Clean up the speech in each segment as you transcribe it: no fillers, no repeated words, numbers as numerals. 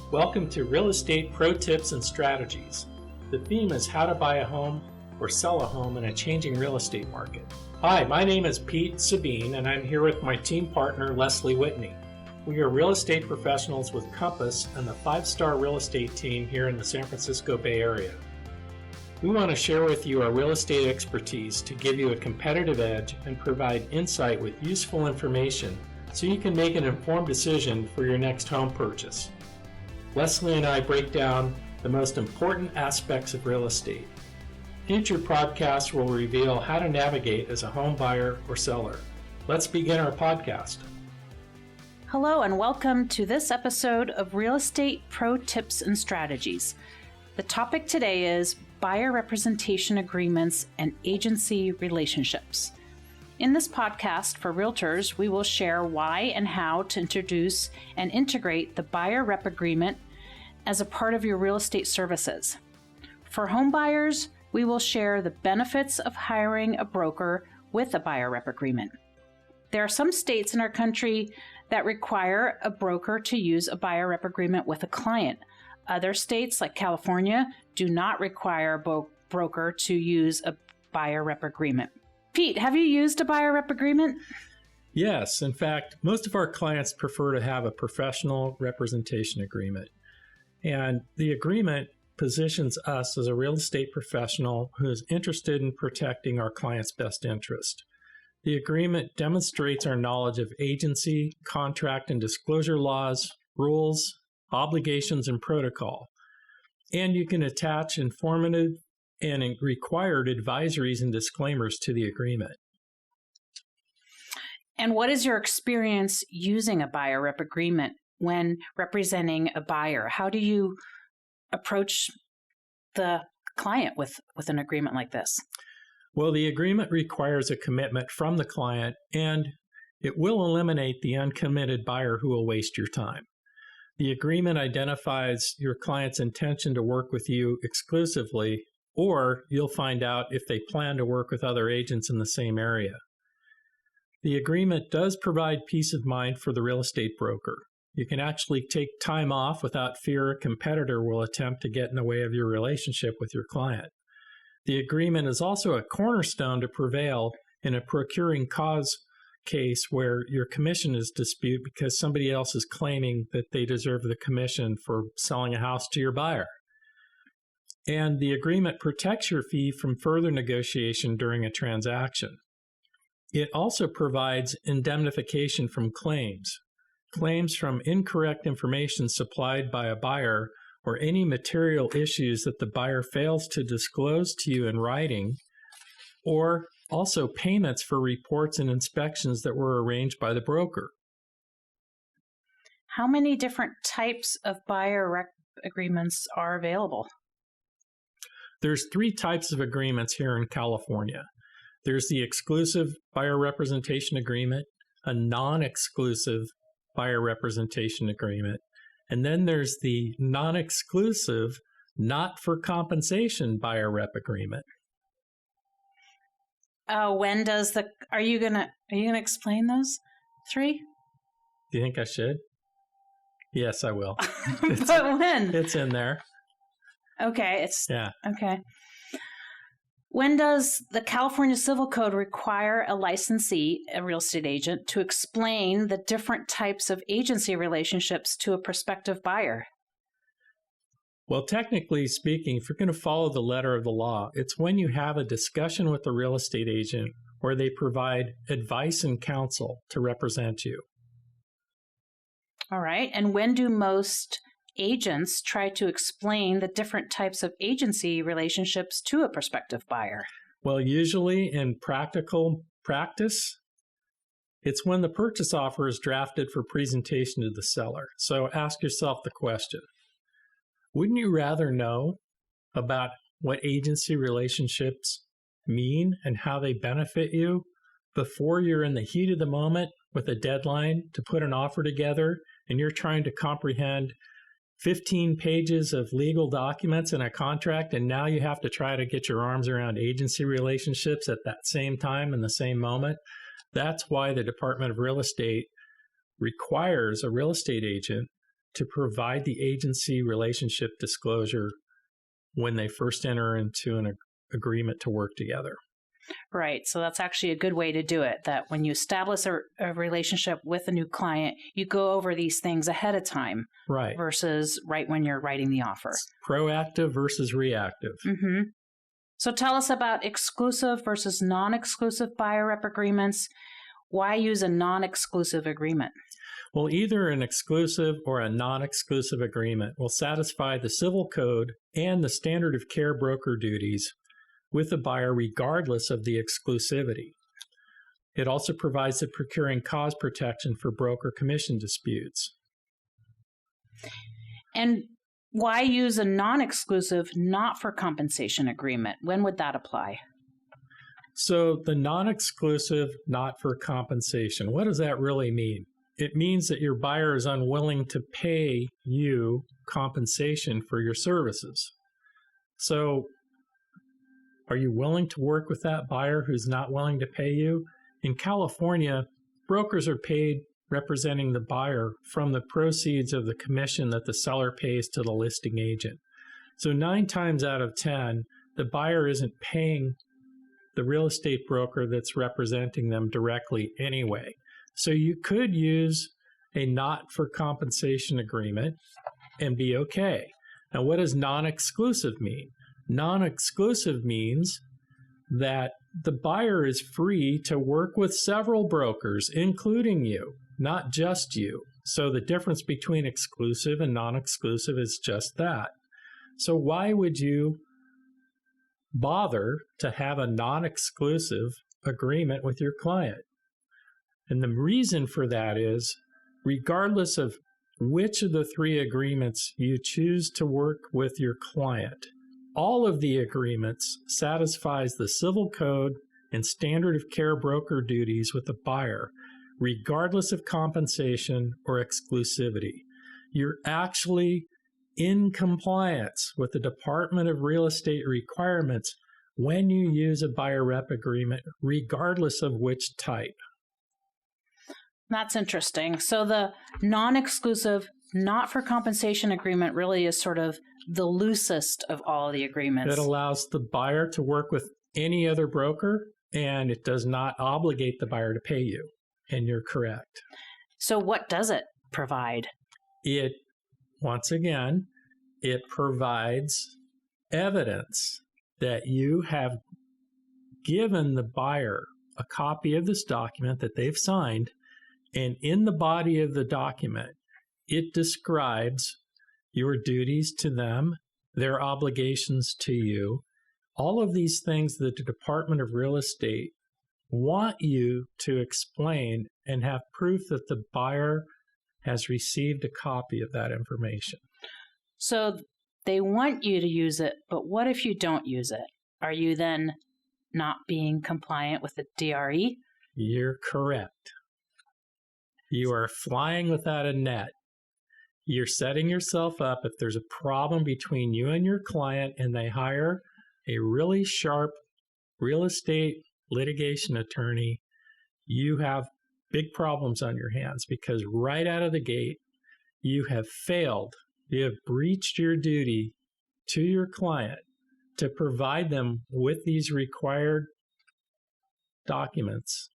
Welcome to Real Estate Pro Tips and Strategies. The theme is how to buy a home or sell a home in a changing real estate market. Hi, my name is Pete Sabine, and I'm here with my team partner, Leslie Whitney. We are real estate professionals with Compass and the 5-star real estate team here in the San Francisco Bay Area. We want to share with you our real estate expertise to give you a competitive edge and provide insight with useful information so you can make an informed decision for your next home purchase. Leslie and I break down the most important aspects of real estate. Future podcasts will reveal how to navigate as a home buyer or seller. Let's begin our podcast. Hello and welcome to this episode of Real Estate Pro Tips and Strategies. The topic today is buyer representation agreements and agency relationships. In this podcast for realtors, we will share why and how to introduce and integrate the buyer rep agreement as a part of your real estate services. For home buyers, we will share the benefits of hiring a broker with a buyer rep agreement. There are some states in our country that require a broker to use a buyer rep agreement with a client. Other states, like California, do not require a broker to use a buyer rep agreement. Pete, have you used a buyer rep agreement? Yes. In fact, most of our clients prefer to have a professional representation agreement. And the agreement positions us as a real estate professional who is interested in protecting our client's best interest. The agreement demonstrates our knowledge of agency, contract, and disclosure laws, rules, obligations, and protocol. And you can attach informative and required advisories and disclaimers to the agreement. And what is your experience using a buyer rep agreement when representing a buyer? How do you approach the client with an agreement like this? Well, the agreement requires a commitment from the client, and it will eliminate the uncommitted buyer who will waste your time. The agreement identifies your client's intention to work with you exclusively, or you'll find out if they plan to work with other agents in the same area. The agreement does provide peace of mind for the real estate broker. You can actually take time off without fear a competitor will attempt to get in the way of your relationship with your client. The agreement is also a cornerstone to prevail in a procuring cause case where your commission is disputed because somebody else is claiming that they deserve the commission for selling a house to your buyer. And the agreement protects your fee from further negotiation during a transaction. It also provides indemnification from claims from incorrect information supplied by a buyer, or any material issues that the buyer fails to disclose to you in writing, or also payments for reports and inspections that were arranged by the broker. How many different types of buyer rep agreements are available? There's 3 types of agreements here in California. There's the exclusive buyer representation agreement, a non-exclusive buyer representation agreement, and then there's the non-exclusive, not for compensation buyer rep agreement. Are you gonna explain those 3? Do you think I should? Yes, I will. But when? It's in there. Okay, Yeah. Okay. When does the California Civil Code require a licensee, a real estate agent, to explain the different types of agency relationships to a prospective buyer? Well, technically speaking, if you're going to follow the letter of the law, it's when you have a discussion with the real estate agent where they provide advice and counsel to represent you. All right. And when do most agents try to explain the different types of agency relationships to a prospective buyer? Well, usually in practical practice, it's when the purchase offer is drafted for presentation to the seller. So ask yourself the question, wouldn't you rather know about what agency relationships mean and how they benefit you before you're in the heat of the moment with a deadline to put an offer together and you're trying to comprehend 15 pages of legal documents and a contract, and now you have to try to get your arms around agency relationships at that same time in the same moment? That's why the Department of Real Estate requires a real estate agent to provide the agency relationship disclosure when they first enter into an agreement to work together. Right. So that's actually a good way to do it, that when you establish a relationship with a new client, you go over these things ahead of time. Right. Versus right when you're writing the offer. Proactive versus reactive. Mm-hmm. So tell us about exclusive versus non-exclusive buyer rep agreements. Why use a non-exclusive agreement? Well, either an exclusive or a non-exclusive agreement will satisfy the civil code and the standard of care broker duties with the buyer regardless of the exclusivity. It also provides the procuring cause protection for broker commission disputes. And why use a non-exclusive, not for compensation agreement? When would that apply? So the non-exclusive, not for compensation, what does that really mean? It means that your buyer is unwilling to pay you compensation for your services. So are you willing to work with that buyer who's not willing to pay you? In California, brokers are paid representing the buyer from the proceeds of the commission that the seller pays to the listing agent. So 9 times out of 10, the buyer isn't paying the real estate broker that's representing them directly anyway. So you could use a not for compensation agreement and be okay. Now, what does non-exclusive mean? Non-exclusive means that the buyer is free to work with several brokers, including you, not just you. So the difference between exclusive and non-exclusive is just that. So why would you bother to have a non-exclusive agreement with your client? And the reason for that is, regardless of which of the 3 agreements you choose to work with your client, all of the agreements satisfies the civil code and standard of care broker duties with the buyer, regardless of compensation or exclusivity. You're actually in compliance with the Department of Real Estate requirements when you use a buyer rep agreement, regardless of which type. That's interesting. So the non-exclusive, not for compensation agreement really is sort of the loosest of all the agreements. It allows the buyer to work with any other broker, and it does not obligate the buyer to pay you. And you're correct. So what does it provide? It, once again, it provides evidence that you have given the buyer a copy of this document that they've signed, and in the body of the document, it describes your duties to them, their obligations to you, all of these things that the Department of Real Estate want you to explain and have proof that the buyer has received a copy of that information. So they want you to use it, but what if you don't use it? Are you then not being compliant with the DRE? You're correct. You are flying without a net. You're setting yourself up if there's a problem between you and your client and they hire a really sharp real estate litigation attorney, you have big problems on your hands because right out of the gate, you have failed. You have breached your duty to your client to provide them with these required documents,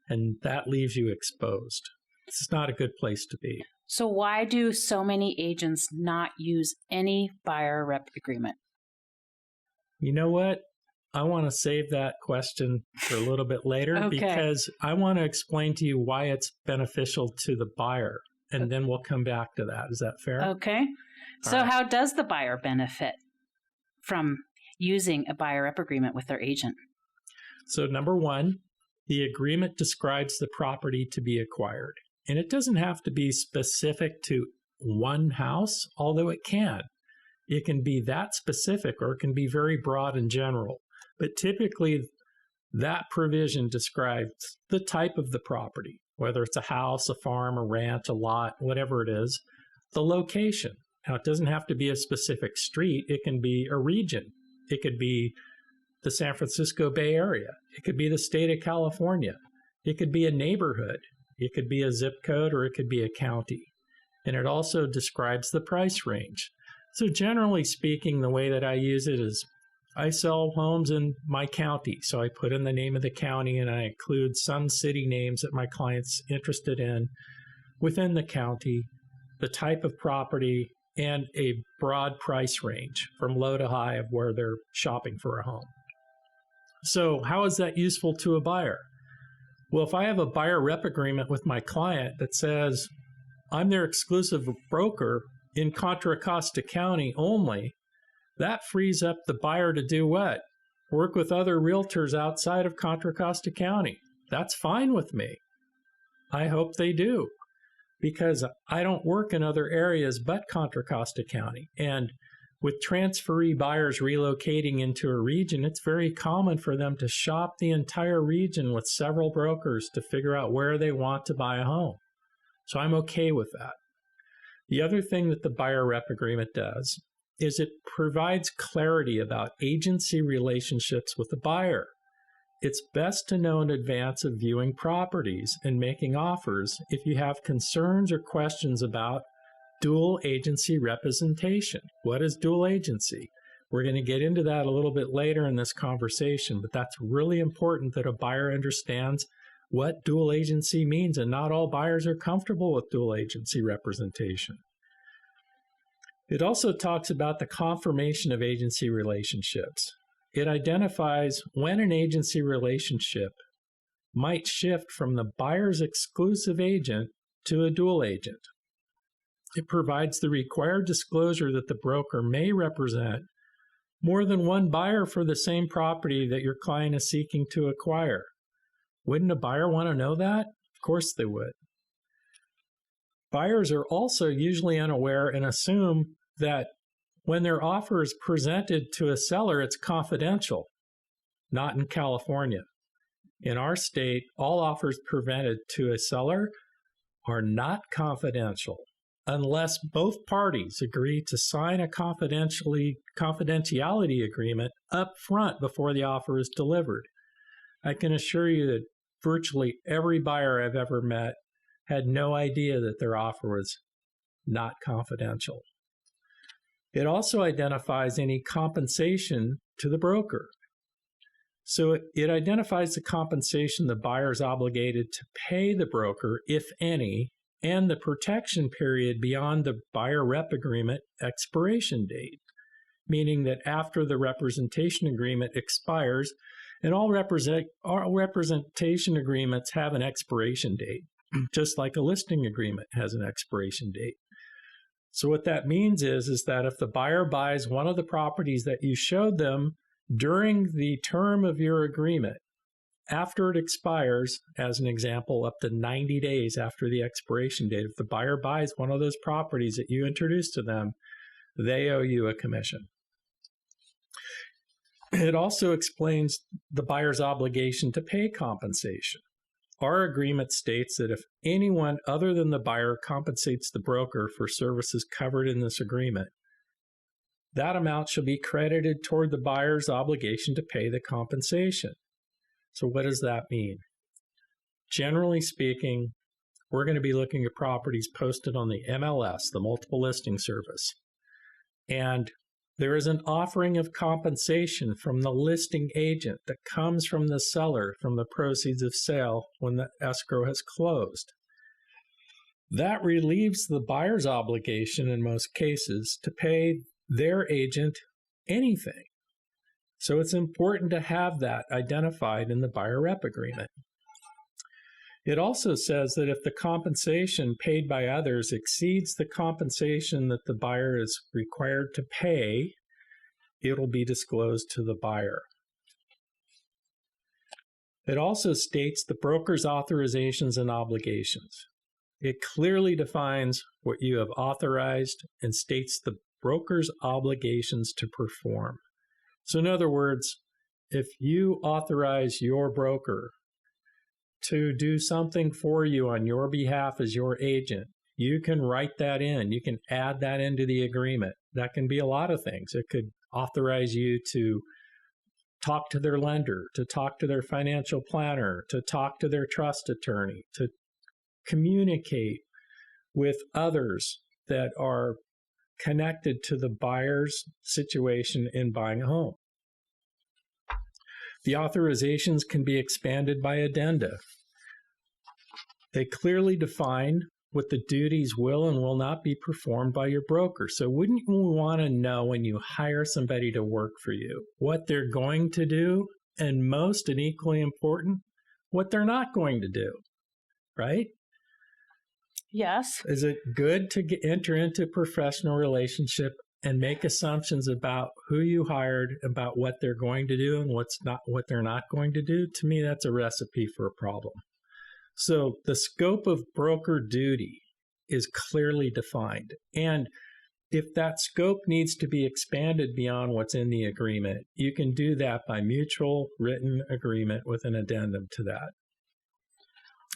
and that leaves you exposed. It's not a good place to be. So why do so many agents not use any buyer rep agreement? You know what? I want to save that question for a little bit later because I want to explain to you why it's beneficial to the buyer, and then we'll come back to that. Is that fair? Okay. So how does the buyer benefit from using a buyer rep agreement with their agent? So number one, the agreement describes the property to be acquired. And it doesn't have to be specific to one house, although it can. It can be that specific or it can be very broad and general. But typically, that provision describes the type of the property, whether it's a house, a farm, a ranch, a lot, whatever it is, the location. Now, it doesn't have to be a specific street. It can be a region. It could be the San Francisco Bay Area. It could be the state of California. It could be a neighborhood. It could be a zip code or it could be a county. and it also describes the price range. So generally speaking, the way that I use it is I sell homes in my county. So I put in the name of the county and I include some city names that my client's interested in within the county, the type of property, and a broad price range from low to high of where they're shopping for a home. So how is that useful to a buyer? Well, if I have a buyer rep agreement with my client that says I'm their exclusive broker in Contra Costa County only, that frees up the buyer to do what? Work with other realtors outside of Contra Costa County. That's fine with me. I hope they do, because I don't work in other areas but Contra Costa County. And with transferee buyers relocating into a region, it's very common for them to shop the entire region with several brokers to figure out where they want to buy a home. So I'm okay with that. The other thing that the buyer rep agreement does is it provides clarity about agency relationships with the buyer. It's best to know in advance of viewing properties and making offers if you have concerns or questions about dual agency representation. What is dual agency? We're going to get into that a little bit later in this conversation, but that's really important that a buyer understands what dual agency means, and not all buyers are comfortable with dual agency representation. It also talks about the confirmation of agency relationships. It identifies when an agency relationship might shift from the buyer's exclusive agent to a dual agent. It provides the required disclosure that the broker may represent more than one buyer for the same property that your client is seeking to acquire. Wouldn't a buyer want to know that? Of course they would. Buyers are also usually unaware and assume that when their offer is presented to a seller, it's confidential. Not in California. In our state, all offers presented to a seller are not confidential unless both parties agree to sign a confidentiality agreement up front before the offer is delivered. I can assure you that virtually every buyer I've ever met had no idea that their offer was not confidential. It also identifies any compensation to the broker. So it identifies the compensation the buyer is obligated to pay the broker, if any, and the protection period beyond the buyer rep agreement expiration date, meaning that after the representation agreement expires, and all representation agreements have an expiration date, just like a listing agreement has an expiration date. So what that means is that if the buyer buys one of the properties that you showed them during the term of your agreement, after it expires, as an example, up to 90 days after the expiration date, if the buyer buys one of those properties that you introduced to them, they owe you a commission. It also explains the buyer's obligation to pay compensation. Our agreement states that if anyone other than the buyer compensates the broker for services covered in this agreement, that amount shall be credited toward the buyer's obligation to pay the compensation. So what does that mean? Generally speaking, we're going to be looking at properties posted on the MLS, the Multiple Listing Service. And there is an offering of compensation from the listing agent that comes from the seller from the proceeds of sale when the escrow has closed. That relieves the buyer's obligation in most cases to pay their agent anything. So it's important to have that identified in the buyer rep agreement. It also says that if the compensation paid by others exceeds the compensation that the buyer is required to pay, it will be disclosed to the buyer. It also states the broker's authorizations and obligations. It clearly defines what you have authorized and states the broker's obligations to perform. So in other words, if you authorize your broker to do something for you on your behalf as your agent, you can write that in. You can add that into the agreement. That can be a lot of things. It could authorize you to talk to their lender, to talk to their financial planner, to talk to their trust attorney, to communicate with others that are connected to the buyer's situation in buying a home. The authorizations can be expanded by addenda. They clearly define what the duties will and will not be performed by your broker. So wouldn't you want to know when you hire somebody to work for you what they're going to do, and most and equally important, what they're not going to do, right? Yes. Is it good to enter into a professional relationship and make assumptions about who you hired, about what they're going to do and what they're not going to do? To me, that's a recipe for a problem. So the scope of broker duty is clearly defined. And if that scope needs to be expanded beyond what's in the agreement, you can do that by mutual written agreement with an addendum to that.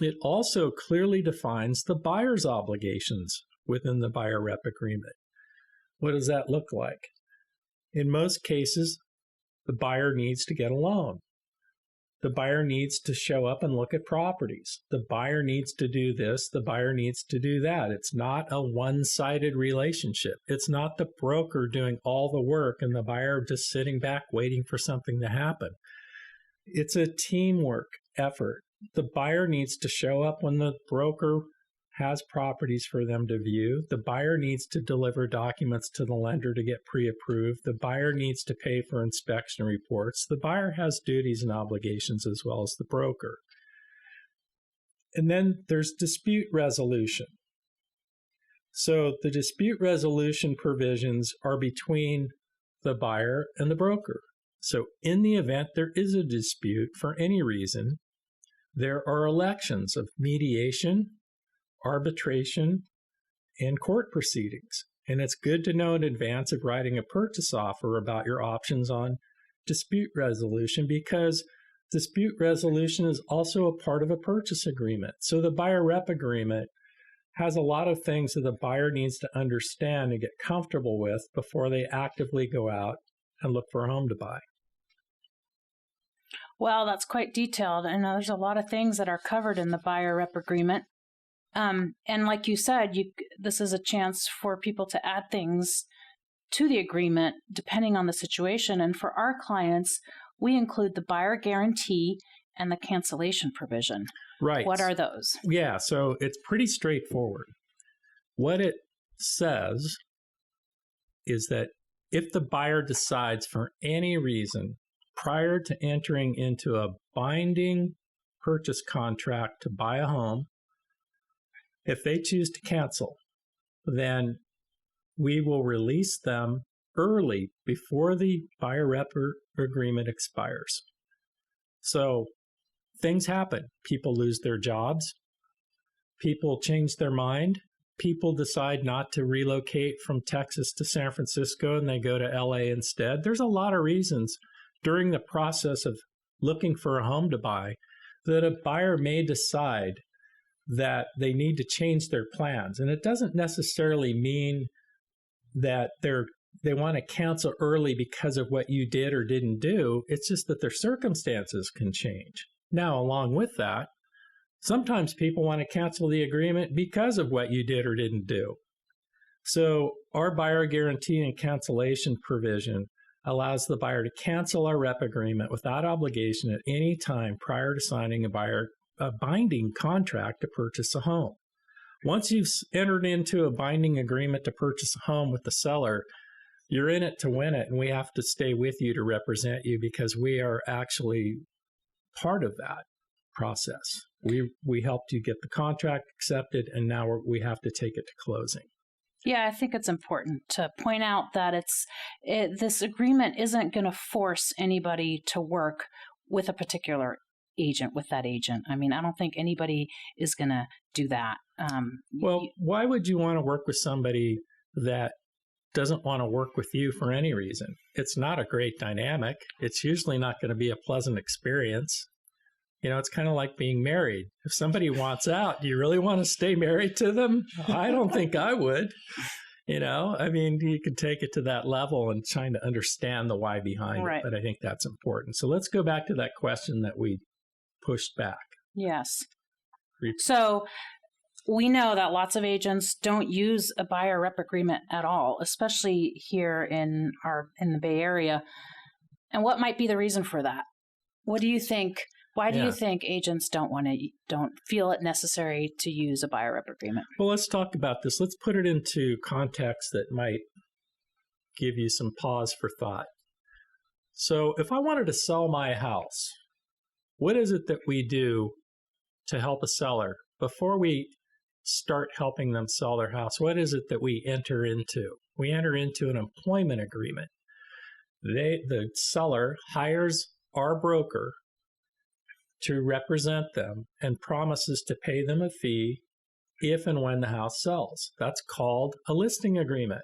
It also clearly defines the buyer's obligations within the buyer rep agreement. What does that look like? In most cases, the buyer needs to get a loan. The buyer needs to show up and look at properties. The buyer needs to do this. The buyer needs to do that. It's not a one-sided relationship. It's not the broker doing all the work and the buyer just sitting back waiting for something to happen. It's a teamwork effort. The buyer needs to show up when the broker has properties for them to view. The buyer needs to deliver documents to the lender to get pre-approved. The buyer needs to pay for inspection reports. The buyer has duties and obligations as well as the broker. And then there's dispute resolution. So the dispute resolution provisions are between the buyer and the broker. So in the event there is a dispute for any reason, there are elections of mediation, arbitration, and court proceedings. And it's good to know in advance of writing a purchase offer about your options on dispute resolution, because dispute resolution is also a part of a purchase agreement. So the buyer rep agreement has a lot of things that the buyer needs to understand and get comfortable with before they actively go out and look for a home to buy. Well, that's quite detailed. I know there's a lot of things that are covered in the buyer rep agreement. And like you said, this is a chance for people to add things to the agreement depending on the situation. And for our clients, we include the buyer guarantee and the cancellation provision. Right. What are those? Yeah, so it's pretty straightforward. What it says is that if the buyer decides for any reason prior to entering into a binding purchase contract to buy a home, if they choose to cancel, then we will release them early before the buyer rep agreement expires. So things happen. People lose their jobs. People change their mind. People decide not to relocate from Texas to San Francisco and they go to LA instead. There's a lot of reasons during the process of looking for a home to buy that a buyer may decide that they need to change their plans. And it doesn't necessarily mean that they want to cancel early because of what you did or didn't do. It's just that their circumstances can change. Now, along with that, sometimes people want to cancel the agreement because of what you did or didn't do. So our buyer guarantee and cancellation provision allows the buyer to cancel our rep agreement without obligation at any time prior to signing a binding contract to purchase a home. Once you've entered into a binding agreement to purchase a home with the seller, you're in it to win it, and we have to stay with you to represent you because we are actually part of that process. We helped you get the contract accepted, and now we have to take it to closing. Yeah, I think it's important to point out that this agreement isn't going to force anybody to work with a particular agent, with that agent. I mean, I don't think anybody is going to do that. Well, why would you want to work with somebody that doesn't want to work with you for any reason? It's not a great dynamic. It's usually not going to be a pleasant experience. You know, it's kind of like being married. If somebody wants out, do you really want to stay married to them? I don't think I would. You know, I mean, you could take it to that level and trying to understand the why behind it, but I think that's important. So let's go back to that question that we pushed back. Yes. So We know that lots of agents don't use a buyer rep agreement at all, especially here in the Bay Area. And what might be the reason for that? What do you think? Why do you think agents don't feel it necessary to use a buyer rep agreement? Well, let's talk about this. Let's put it into context that might give you some pause for thought. So if I wanted to sell my house, what is it that we do to help a seller before we start helping them sell their house? What is it that we enter into? We enter into an employment agreement. The seller hires our broker to represent them and promises to pay them a fee if and when the house sells. That's called a listing agreement.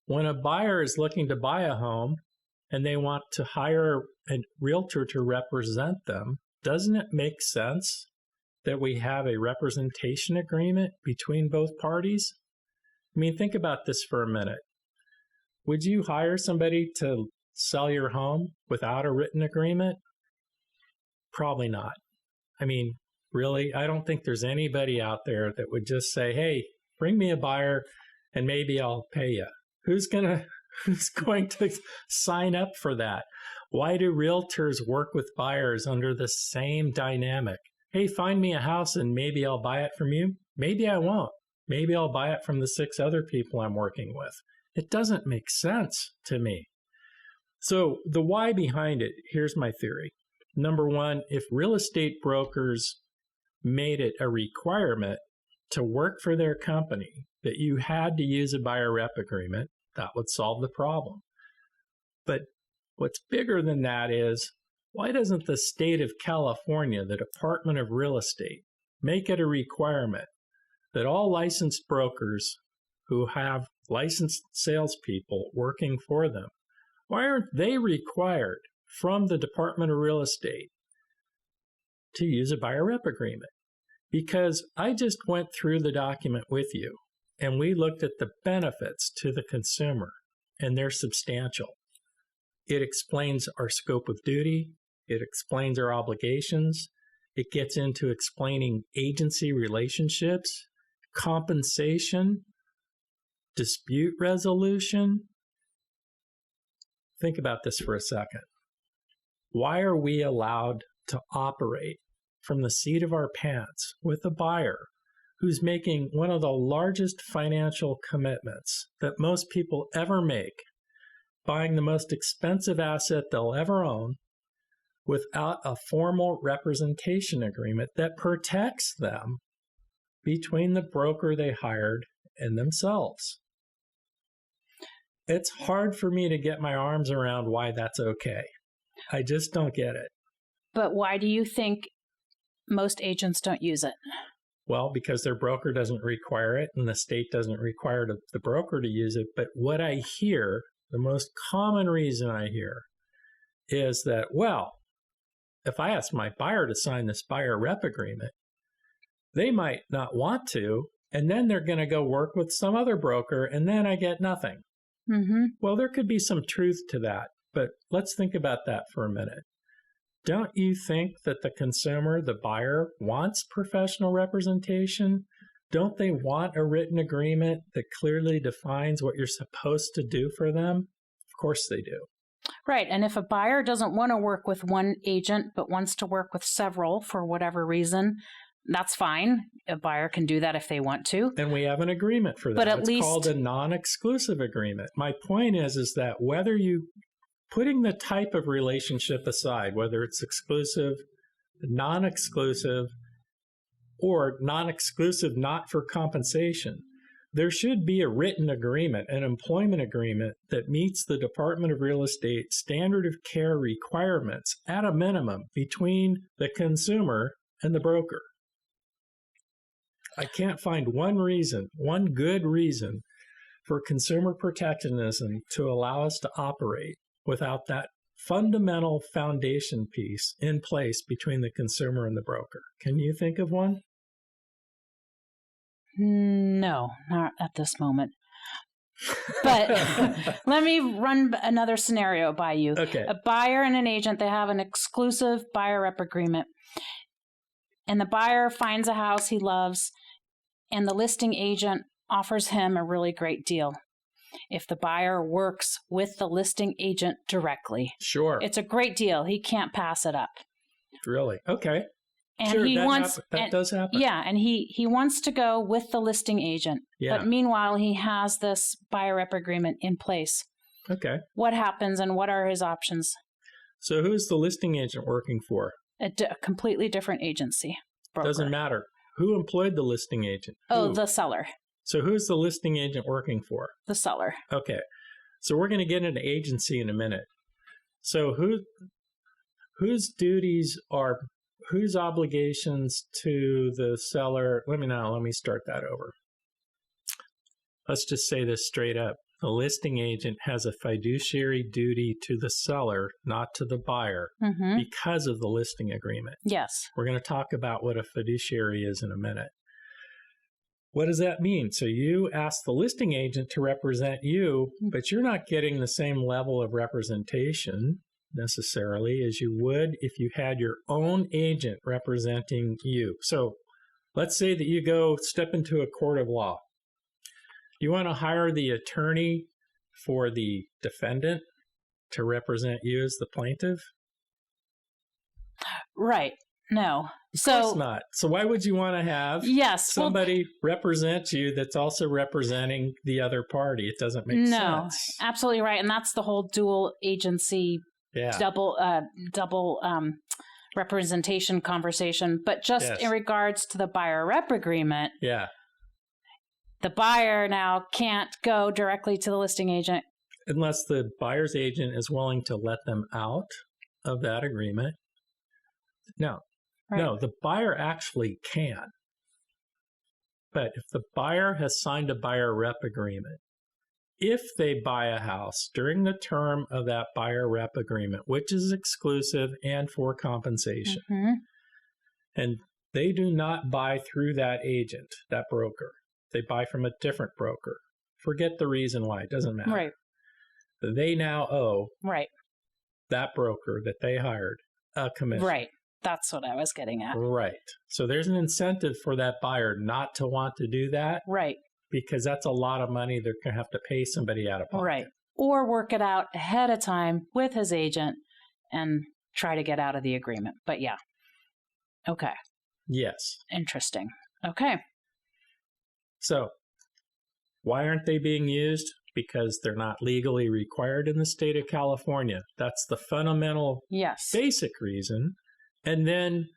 When a buyer is looking to buy a home and they want to hire a realtor to represent them, doesn't it make sense that we have a representation agreement between both parties? I mean, think about this for a minute. Would you hire somebody to sell your home without a written agreement? Probably not. I mean, really, I don't think there's anybody out there that would just say, hey, bring me a buyer and maybe I'll pay you. Who's going to sign up for that? Why do realtors work with buyers under the same dynamic? Hey, find me a house and maybe I'll buy it from you. Maybe I won't. Maybe I'll buy it from the 6 other people I'm working with. It doesn't make sense to me. So the why behind it, here's my theory. Number one, if real estate brokers made it a requirement to work for their company that you had to use a buyer rep agreement, that would solve the problem. But what's bigger than that is, why doesn't the state of California, the Department of Real Estate, make it a requirement that all licensed brokers who have licensed salespeople working for them, why aren't they required from the Department of Real Estate to use a buyer rep agreement? Because I just went through the document with you and we looked at the benefits to the consumer, and they're substantial. It explains our scope of duty. It explains our obligations. It gets into explaining agency relationships, compensation, dispute resolution. Think about this for a second. Why are we allowed to operate from the seat of our pants with a buyer who's making one of the largest financial commitments that most people ever make, buying the most expensive asset they'll ever own, without a formal representation agreement that protects them between the broker they hired and themselves? It's hard for me to get my arms around why that's okay. I just don't get it. But why do you think most agents don't use it? Well, because their broker doesn't require it and the state doesn't require the broker to use it. But what I hear, the most common reason I hear is that, well, if I ask my buyer to sign this buyer rep agreement, they might not want to, and then they're going to go work with some other broker, and then I get nothing. Mm-hmm. Well, there could be some truth to that, but let's think about that for a minute. Don't you think that the consumer, the buyer, wants professional representation? Don't they want a written agreement that clearly defines what you're supposed to do for them? Of course they do. Right. And if a buyer doesn't want to work with one agent but wants to work with several for whatever reason, that's fine. A buyer can do that if they want to. And we have an agreement for that. But it's called a non-exclusive agreement. My point is that whether you, putting the type of relationship aside, whether it's exclusive, non-exclusive, or non-exclusive not for compensation, there should be a written agreement, an employment agreement that meets the Department of Real Estate standard of care requirements at a minimum between the consumer and the broker. I can't find one good reason for consumer protectionism to allow us to operate without that fundamental foundation piece in place between the consumer and the broker. Can you think of one? No, not at this moment. But let me run another scenario by you. Okay. A buyer and an agent, they have an exclusive buyer rep agreement. And the buyer finds a house he loves, and the listing agent offers him a really great deal. If the buyer works with the listing agent directly, Sure. it's a great deal. He can't pass it up. Really? Okay. And sure, he that wants does happen. Yeah, and he wants to go with the listing agent. Yeah. But meanwhile, he has this buyer rep agreement in place. Okay. What happens and what are his options? So who's the listing agent working for? A completely different agency. Broker. Doesn't matter. Who employed the listing agent? Oh, Who? the seller. So who's the listing agent working for? The seller. Okay. So we're going to get into agency in a minute. So whose duties are, whose obligations to the seller? Let me start that over. Let's just say this straight up. The listing agent has a fiduciary duty to the seller, not to the buyer, because of the listing agreement. Yes. We're going to talk about what a fiduciary is in a minute. What does that mean? So you ask the listing agent to represent you, but you're not getting the same level of representation necessarily as you would if you had your own agent representing you. So let's say that you go step into a court of law. You want to hire the attorney for the defendant to represent you as the plaintiff? Right. No. Of course not. So why would you want to have somebody represent you that's also representing the other party? It doesn't make sense. No, absolutely right. And that's the whole dual agency, double representation conversation. But just in regards to the buyer rep agreement, the buyer now can't go directly to the listing agent. Unless the buyer's agent is willing to let them out of that agreement. No. Right. No, the buyer actually can. But if the buyer has signed a buyer rep agreement, if they buy a house during the term of that buyer rep agreement, which is exclusive and for compensation, and they do not buy through that agent, that broker, they buy from a different broker. Forget the reason why. It doesn't matter. Right. They now owe that broker that they hired a commission. Right. That's what I was getting at. Right. So there's an incentive for that buyer not to want to do that. Right. Because that's a lot of money they're going to have to pay somebody out of pocket. Right. Or work it out ahead of time with his agent and try to get out of the agreement. But yeah. Okay. Yes. Interesting. Okay. So why aren't they being used? Because they're not legally required in the state of California. That's the fundamental basic reason. And then,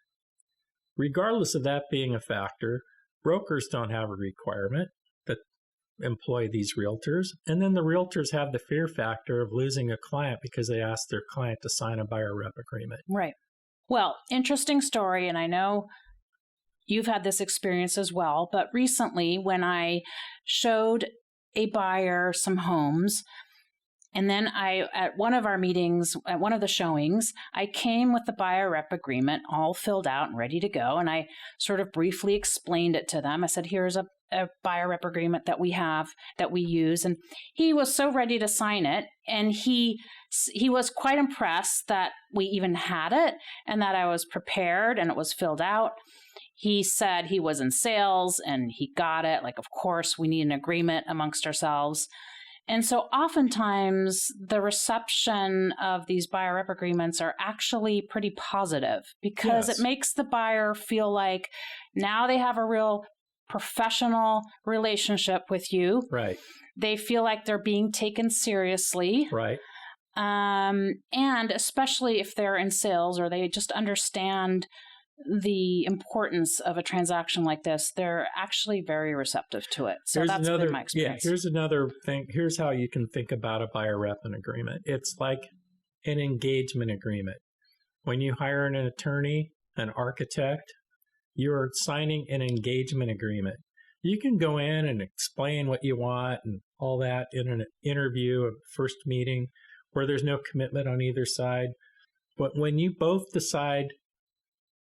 regardless of that being a factor, brokers don't have a requirement that employ these realtors. And then the realtors have the fear factor of losing a client because they asked their client to sign a buyer rep agreement. Right. Well, interesting story. And I know you've had this experience as well. But recently, when I showed a buyer some homes, and then at one of our meetings, at one of the showings, I came with the buyer rep agreement all filled out and ready to go. And I sort of briefly explained it to them. I said, here's a buyer rep agreement that we have, that we use. And he was so ready to sign it. And he was quite impressed that we even had it and that I was prepared and it was filled out. He said he was in sales and he got it. Like, of course, we need an agreement amongst ourselves. And so oftentimes the reception of these buyer rep agreements are actually pretty positive because it makes the buyer feel like now they have a real professional relationship with you. Right. They feel like they're being taken seriously. Right. And especially if they're in sales or they just understand the importance of a transaction like this, they're actually very receptive to it. So that's been my experience. Yeah, here's another thing. Here's how you can think about a buyer rep agreement. It's like an engagement agreement. When you hire an attorney, an architect, you're signing an engagement agreement. You can go in and explain what you want and all that in an interview, a first meeting, where there's no commitment on either side. But when you both decide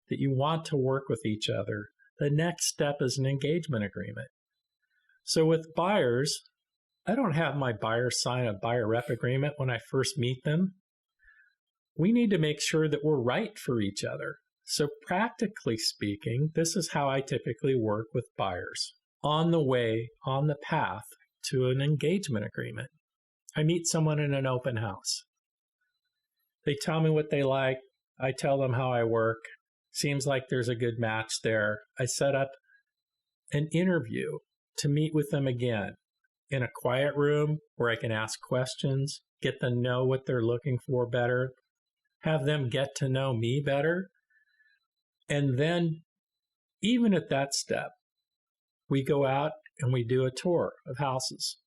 that you want to work with each other, the next step is an engagement agreement. So with buyers, I don't have my buyers sign a buyer rep agreement when I first meet them. We need to make sure that we're right for each other. So practically speaking, this is how I typically work with buyers. on the path to an engagement agreement. I meet someone in an open house. They tell me what they like. I tell them how I work. Seems like there's a good match there. I set up an interview to meet with them again in a quiet room where I can ask questions, get to know what they're looking for better, have them get to know me better. And then, even at that step, we go out and we do a tour of houses.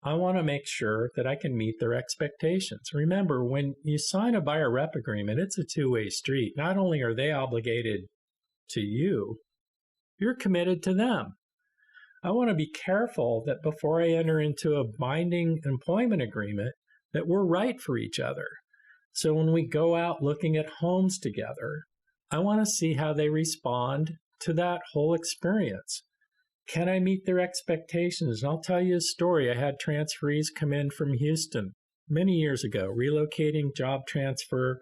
I want to make sure that I can meet their expectations. Remember, when you sign a buyer rep agreement, it's a two-way street. Not only are they obligated to you, you're committed to them. I want to be careful that before I enter into a binding employment agreement, that we're right for each other. So when we go out looking at homes together, I want to see how they respond to that whole experience. Can I meet their expectations? And I'll tell you a story. I had transferees come in from Houston many years ago, relocating, job transfer.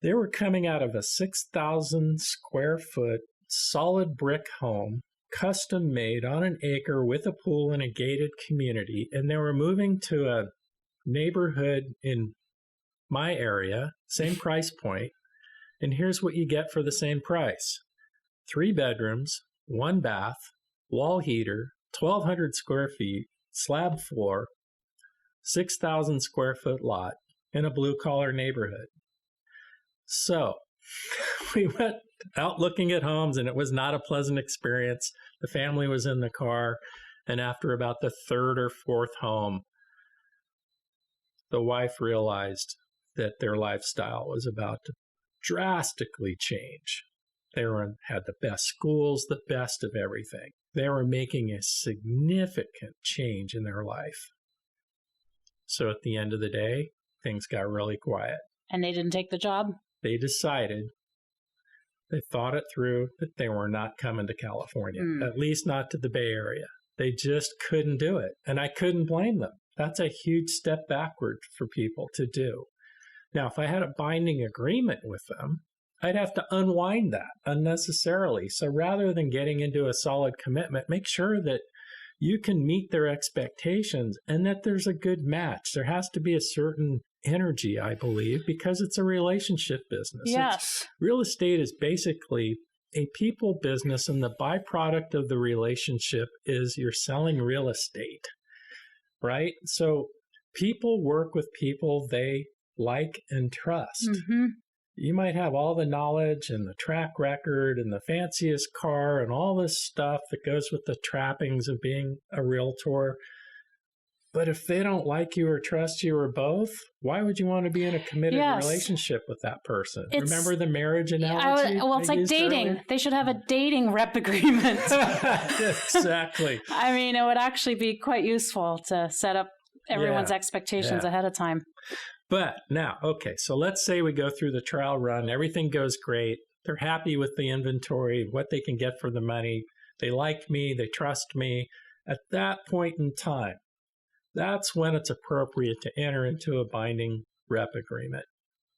They were coming out of a 6,000 square foot solid brick home, custom made on an acre with a pool in a gated community. And they were moving to a neighborhood in my area, same price point. And here's what you get for the same price. 3 bedrooms, 1 bath, wall heater, 1,200 square feet, slab floor, 6,000 square foot lot in a blue-collar neighborhood. So we went out looking at homes, and it was not a pleasant experience. The family was in the car, and after about the 3rd or 4th home, the wife realized that their lifestyle was about to drastically change. They had the best schools, the best of everything. They were making a significant change in their life. So at the end of the day, things got really quiet. And they didn't take the job? They decided, they thought it through, that they were not coming to California, at least not to the Bay Area. They just couldn't do it. And I couldn't blame them. That's a huge step backward for people to do. Now, if I had a binding agreement with them, I'd have to unwind that unnecessarily. So rather than getting into a solid commitment, make sure that you can meet their expectations and that there's a good match. There has to be a certain energy, I believe, because it's a relationship business. Yes. Real estate is basically a people business, and the byproduct of the relationship is you're selling real estate, right? So people work with people they like and trust. Mm-hmm. You might have all the knowledge and the track record and the fanciest car and all this stuff that goes with the trappings of being a realtor. But if they don't like you or trust you or both, why would you want to be in a committed relationship with that person? Remember the marriage analogy? It's like dating. Earlier? They should have a dating rep agreement. Exactly. I mean, it would actually be quite useful to set up everyone's expectations ahead of time. But now, okay, so let's say we go through the trial run. Everything goes great. They're happy with the inventory, what they can get for the money. They like me. They trust me. At that point in time, that's when it's appropriate to enter into a binding rep agreement.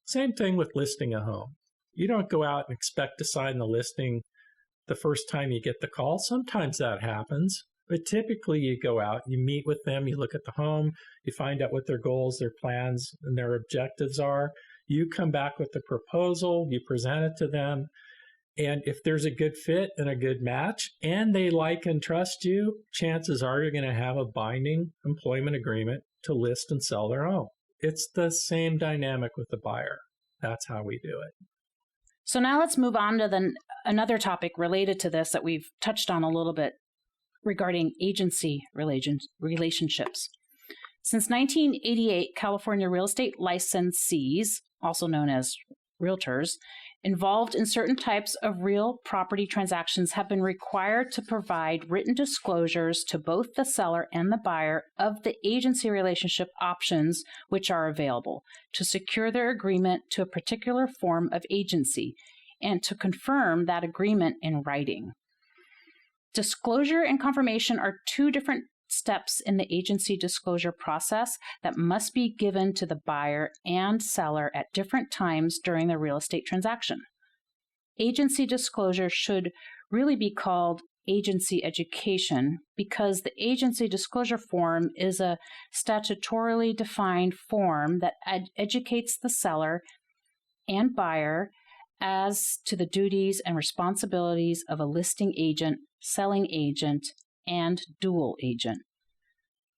Same thing with listing a home. You don't go out and expect to sign the listing the first time you get the call. Sometimes that happens. But typically you go out, you meet with them, you look at the home, you find out what their goals, their plans, and their objectives are. You come back with the proposal, you present it to them, and if there's a good fit and a good match, and they like and trust you, chances are you're going to have a binding employment agreement to list and sell their home. It's the same dynamic with the buyer. That's how we do it. So now let's move on to another topic related to this that we've touched on a little bit, regarding agency relationships. Since 1988, California real estate licensees, also known as realtors, involved in certain types of real property transactions have been required to provide written disclosures to both the seller and the buyer of the agency relationship options which are available to secure their agreement to a particular form of agency and to confirm that agreement in writing. Disclosure and confirmation are 2 different steps in the agency disclosure process that must be given to the buyer and seller at different times during the real estate transaction. Agency disclosure should really be called agency education because the agency disclosure form is a statutorily defined form that educates the seller and buyer as to the duties and responsibilities of a listing agent, selling agent, and dual agent.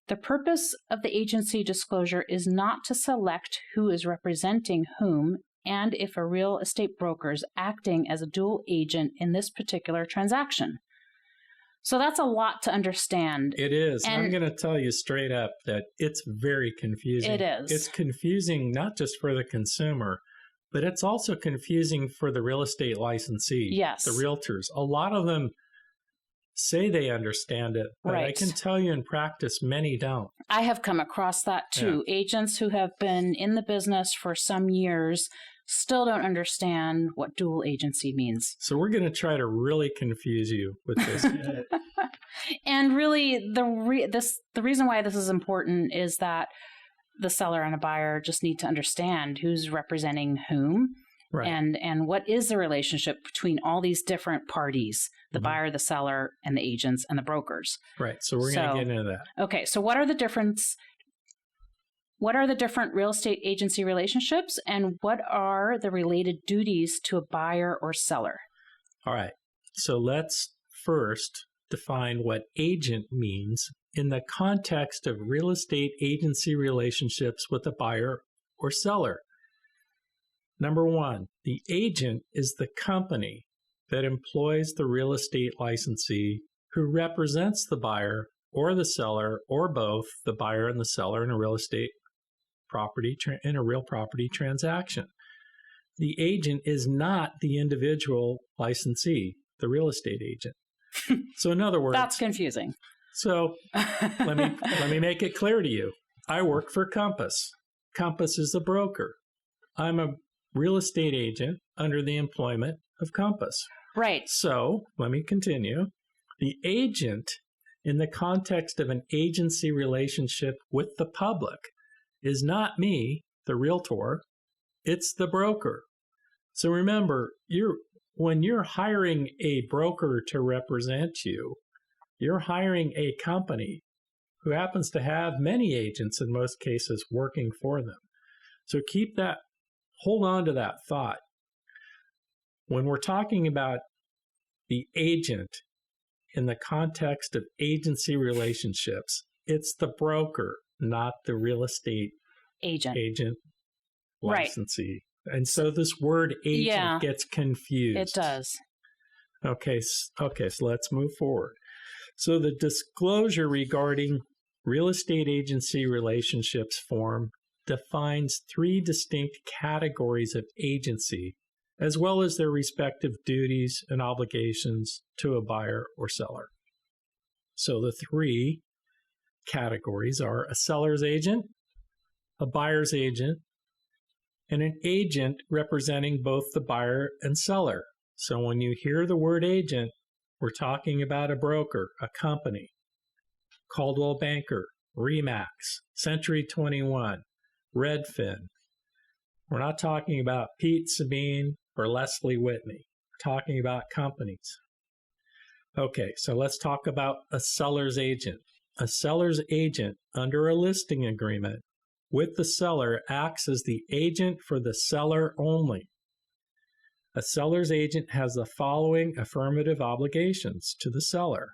The purpose of the agency disclosure is not to select who is representing whom and if a real estate broker is acting as a dual agent in this particular transaction. So that's a lot to understand. It is. And I'm going to tell you straight up that it's very confusing. It is. It's confusing not just for the consumer, but it's also confusing for the real estate licensee, yes, the realtors. A lot of them say they understand it, but right. I can tell you in practice, many don't. I have come across that too. Yeah. Agents who have been in the business for some years still don't understand what dual agency means. So we're going to try to really confuse you with this. And really, the reason why this is important is that the seller and a buyer just need to understand who's representing whom, right, and what is the relationship between all these different parties, the buyer, the seller, and the agents and the brokers. Right. So we're going to get into that. Okay. So what are the different real estate agency relationships, and what are the related duties to a buyer or seller? All right. So let's first define what agent means in the context of real estate agency relationships with a buyer or seller. Number one, the agent is the company that employs the real estate licensee who represents the buyer or the seller or both the buyer and the seller in a real estate property real property transaction. The agent is not the individual licensee, the real estate agent. So in other words, that's confusing. So let me make it clear to you. I work for Compass. Compass is a broker. I'm a real estate agent under the employment of Compass. Right. So let me continue. The agent, in the context of an agency relationship with the public, is not me, the realtor. It's the broker. So remember, when you're hiring a broker to represent you, you're hiring a company who happens to have many agents in most cases working for them. So hold on to that thought. When we're talking about the agent in the context of agency relationships, it's the broker, not the real estate agent licensee. Right. And so this word agent gets confused. It does. Okay, so let's move forward. So the disclosure regarding real estate agency relationships form defines 3 distinct categories of agency, as well as their respective duties and obligations to a buyer or seller. So the 3 categories are a seller's agent, a buyer's agent, and an agent representing both the buyer and seller. So when you hear the word agent, we're talking about a broker, a company, Coldwell Banker, Remax, Century 21, Redfin. We're not talking about Pete, Sabine, or Leslie Whitney. We're talking about companies. Okay, so let's talk about a seller's agent. A seller's agent under a listing agreement with the seller acts as the agent for the seller only. A seller's agent has the following affirmative obligations to the seller: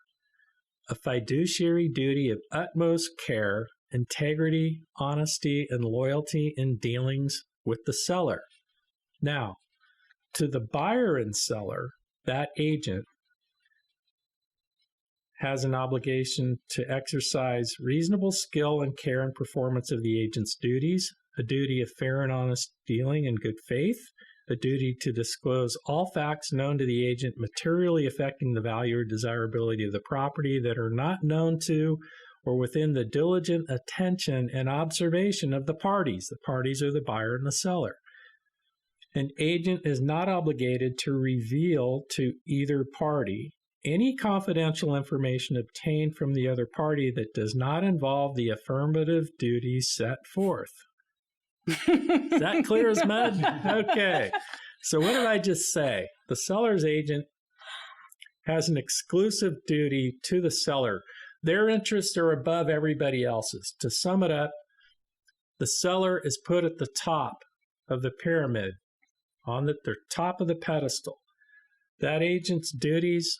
a fiduciary duty of utmost care, integrity, honesty, and loyalty in dealings with the seller. Now, to the buyer and seller, that agent has an obligation to exercise reasonable skill and care in performance of the agent's duties, a duty of fair and honest dealing in good faith, a duty to disclose all facts known to the agent materially affecting the value or desirability of the property that are not known to or within the diligent attention and observation of the parties. The parties are the buyer and the seller. An agent is not obligated to reveal to either party any confidential information obtained from the other party that does not involve the affirmative duties set forth. Is that clear as mud? Okay. So what did I just say? The seller's agent has an exclusive duty to the seller. Their interests are above everybody else's. To sum it up, the seller is put at the top of the pyramid, on the top of the pedestal. That agent's duties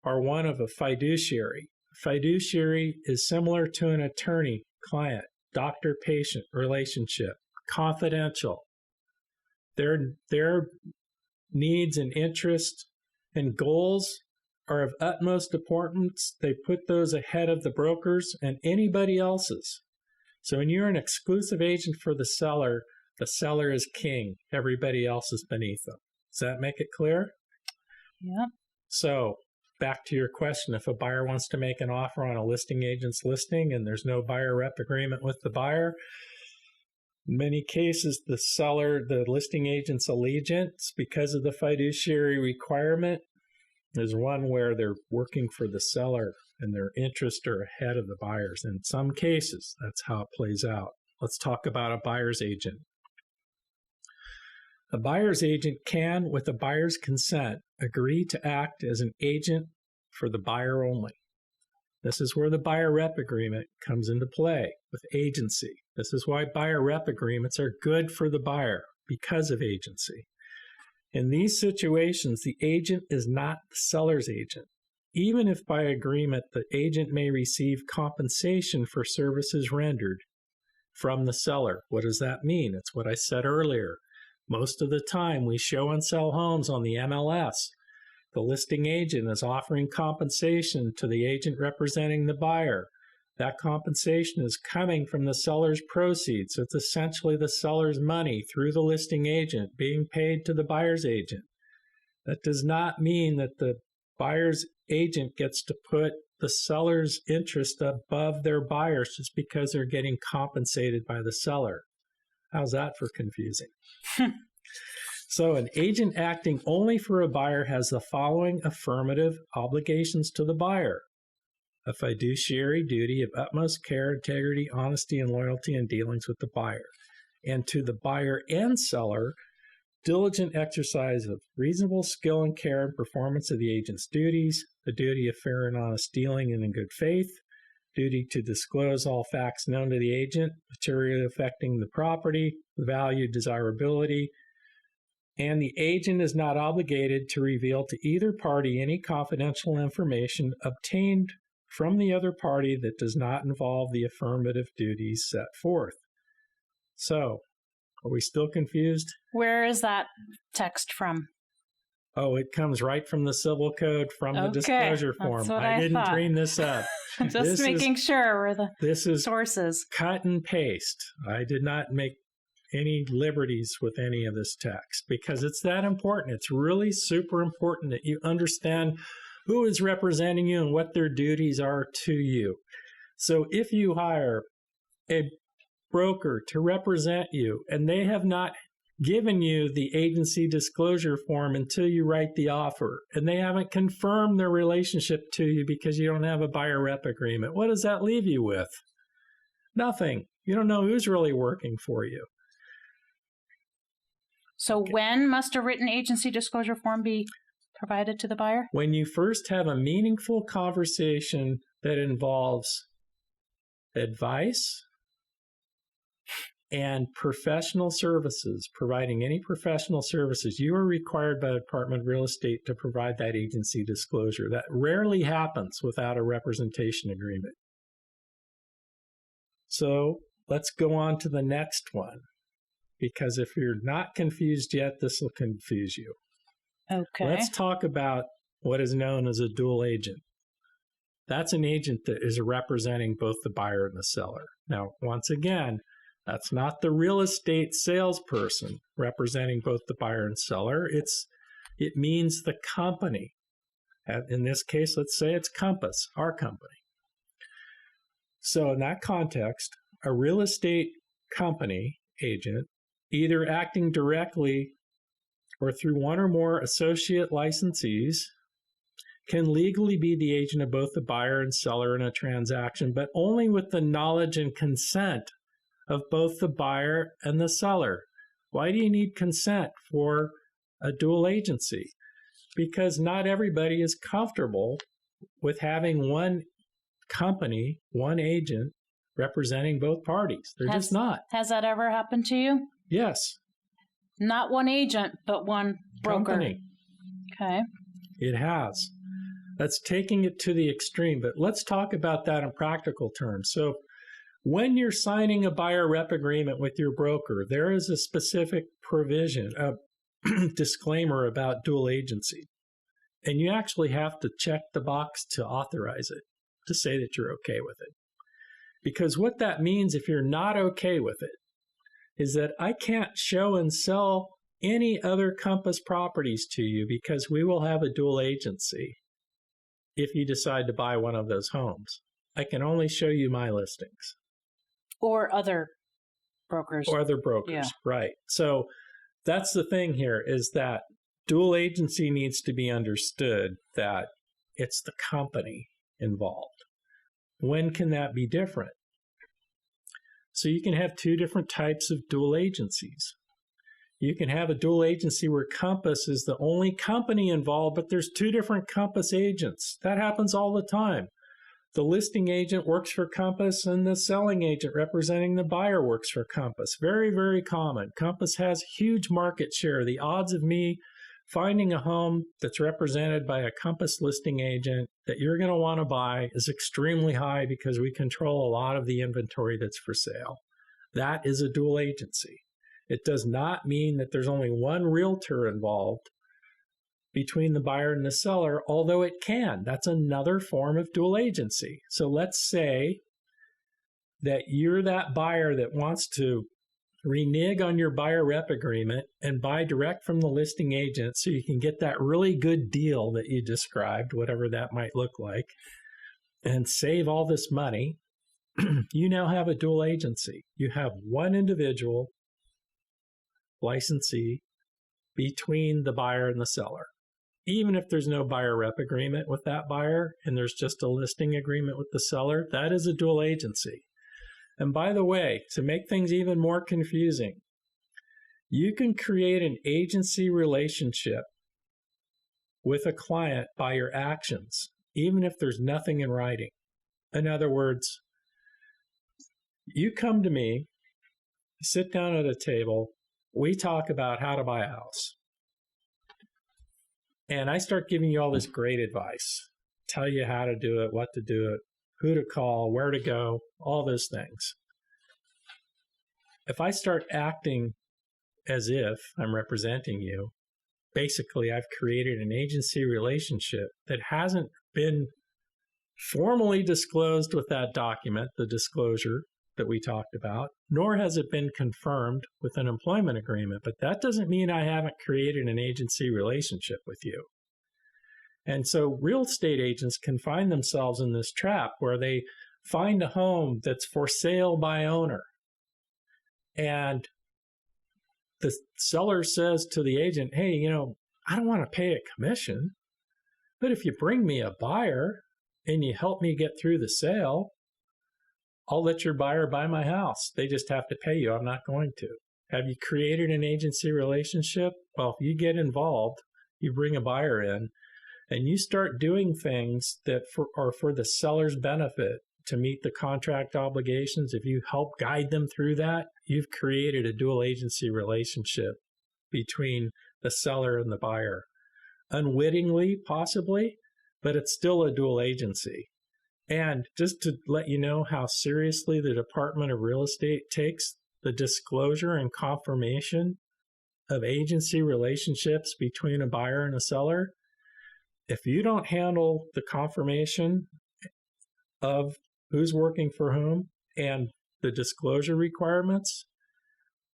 are one of a fiduciary. Fiduciary is similar to an attorney-client, doctor-patient relationship, confidential. Their needs and interests and goals are of utmost importance. They put those ahead of the brokers and anybody else's. So when you're an exclusive agent for the seller is king. Everybody else is beneath them. Does that make it clear? Yep. So back to your question, if a buyer wants to make an offer on a listing agent's listing and there's no buyer rep agreement with the buyer, in many cases, the listing agent's allegiance, because of the fiduciary requirement, is one where they're working for the seller and their interests are ahead of the buyers. In some cases, that's how it plays out. Let's talk about a buyer's agent. A buyer's agent can, with the buyer's consent, agree to act as an agent for the buyer only. This is where the buyer rep agreement comes into play with agency. This is why buyer rep agreements are good for the buyer, because of agency. In these situations, the agent is not the seller's agent. Even if by agreement the agent may receive compensation for services rendered from the seller. What does that mean? It's what I said earlier. Most of the time we show and sell homes on the MLS. The listing agent is offering compensation to the agent representing the buyer. That compensation is coming from the seller's proceeds. So it's essentially the seller's money through the listing agent being paid to the buyer's agent. That does not mean that the buyer's agent gets to put the seller's interest above their buyers just because they're getting compensated by the seller. How's that for confusing? So an agent acting only for a buyer has the following affirmative obligations to the buyer. A fiduciary duty of utmost care, integrity, honesty, and loyalty in dealings with the buyer. And to the buyer and seller, diligent exercise of reasonable skill and care and performance of the agent's duties, the duty of fair and honest dealing and in good faith, duty to disclose all facts known to the agent, materially affecting the property, value, desirability, and the agent is not obligated to reveal to either party any confidential information obtained from the other party that does not involve the affirmative duties set forth. So, are we still confused? Where is that text from? Oh, it comes right from the Civil Code, from the disclosure form. That's what I didn't thought. dream this up. Just making sure we're the this is sources. Cut and paste. I did not make any liberties with any of this text because it's that important. It's really super important that you understand who is representing you and what their duties are to you. So if you hire a broker to represent you and they have not given you the agency disclosure form until you write the offer, and they haven't confirmed their relationship to you because you don't have a buyer rep agreement, what does that leave you with? Nothing. You don't know who's really working for you. So when must a written agency disclosure form be provided to the buyer? When you first have a meaningful conversation that involves advice and professional services, providing any professional services, you are required by the Department of Real Estate to provide that agency disclosure. That rarely happens without a representation agreement. So let's go on to the next one, because if you're not confused yet, this will confuse you. Okay. Let's talk about what is known as a dual agent. That's an agent that is representing both the buyer and the seller. Now, once again, that's not the real estate salesperson representing both the buyer and seller. It means the company. In this case, let's say it's Compass, our company. So in that context, a real estate company agent, either acting directly or through one or more associate licensees, can legally be the agent of both the buyer and seller in a transaction, but only with the knowledge and consent of both the buyer and the seller. Why do you need consent for a dual agency? because not everybody is comfortable with having one company, one agent representing both parties. They're just not. Has that ever happened to you? Yes. Not one agent, but one broker. Company. Okay. It has. That's taking it to the extreme, but let's talk about that in practical terms. So when you're signing a buyer rep agreement with your broker, there is a specific provision, a disclaimer about dual agency. And you actually have to check the box to authorize it, to say that you're okay with it. Because what that means, if you're not okay with it, is that I can't show and sell any other Compass properties to you because we will have a dual agency if you decide to buy one of those homes. I can only show you my listings. Or other brokers. Or other brokers, yeah. Right. So that's the thing here, is that dual agency needs to be understood, that it's the company involved. When can that be different? So you can have two different types of dual agencies. You can have a dual agency where Compass is the only company involved, but there's two different Compass agents. That happens all the time. The listing agent works for Compass and the selling agent representing the buyer works for Compass. Very, very common. Compass has huge market share. The odds of me finding a home that's represented by a Compass listing agent that you're going to want to buy is extremely high because we control a lot of the inventory that's for sale. That is a dual agency. It does not mean that there's only one realtor involved between the buyer and the seller, although it can. That's another form of dual agency. So let's say that you're that buyer that wants to renege on your buyer rep agreement and buy direct from the listing agent so you can get that really good deal that you described, whatever that might look like, and save all this money. You now have a dual agency. You have one individual licensee between the buyer and the seller. Even if there's no buyer rep agreement with that buyer and there's just a listing agreement with the seller, that is a dual agency. And by the way, to make things even more confusing, you can create an agency relationship with a client by your actions, even if there's nothing in writing. In other words, you come to me, sit down at a table, we talk about how to buy a house. And I start giving you all this great advice, tell you how to do it, what to do it, who to call, where to go, all those things. If I start acting as if I'm representing you, basically I've created an agency relationship that hasn't been formally disclosed with that document, the disclosure that we talked about, nor has it been confirmed with an employment agreement. But that doesn't mean I haven't created an agency relationship with you. And so real estate agents can find themselves in this trap where they find a home that's for sale by owner. And the seller says to the agent, hey, I don't want to pay a commission, but if you bring me a buyer and you help me get through the sale, I'll let your buyer buy my house. They just have to pay you. I'm not going to. Have you created an agency relationship? Well, if you get involved, you bring a buyer in, and you start doing things that are for the seller's benefit to meet the contract obligations. If you help guide them through that, you've created a dual agency relationship between the seller and the buyer. Unwittingly, possibly, but it's still a dual agency. And just to let you know how seriously the Department of Real Estate takes the disclosure and confirmation of agency relationships between a buyer and a seller, if you don't handle the confirmation of who's working for whom and the disclosure requirements,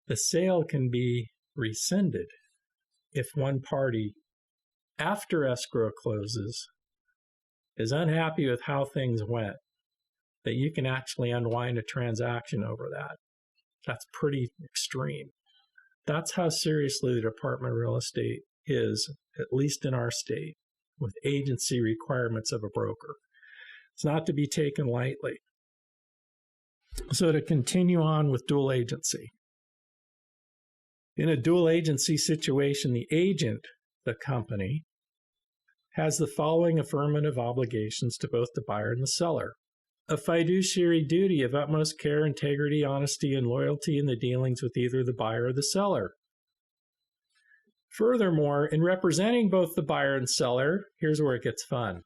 the sale can be rescinded if one party, after escrow closes, is unhappy with how things went, that you can actually unwind a transaction over that. That's pretty extreme. That's how seriously the Department of Real Estate is, at least in our state, with agency requirements of a broker. It's not to be taken lightly. So to continue on with dual agency. In a dual agency situation, the agent, the company, has the following affirmative obligations to both the buyer and the seller. A fiduciary duty of utmost care, integrity, honesty, and loyalty in the dealings with either the buyer or the seller. Furthermore, in representing both the buyer and seller, here's where it gets fun.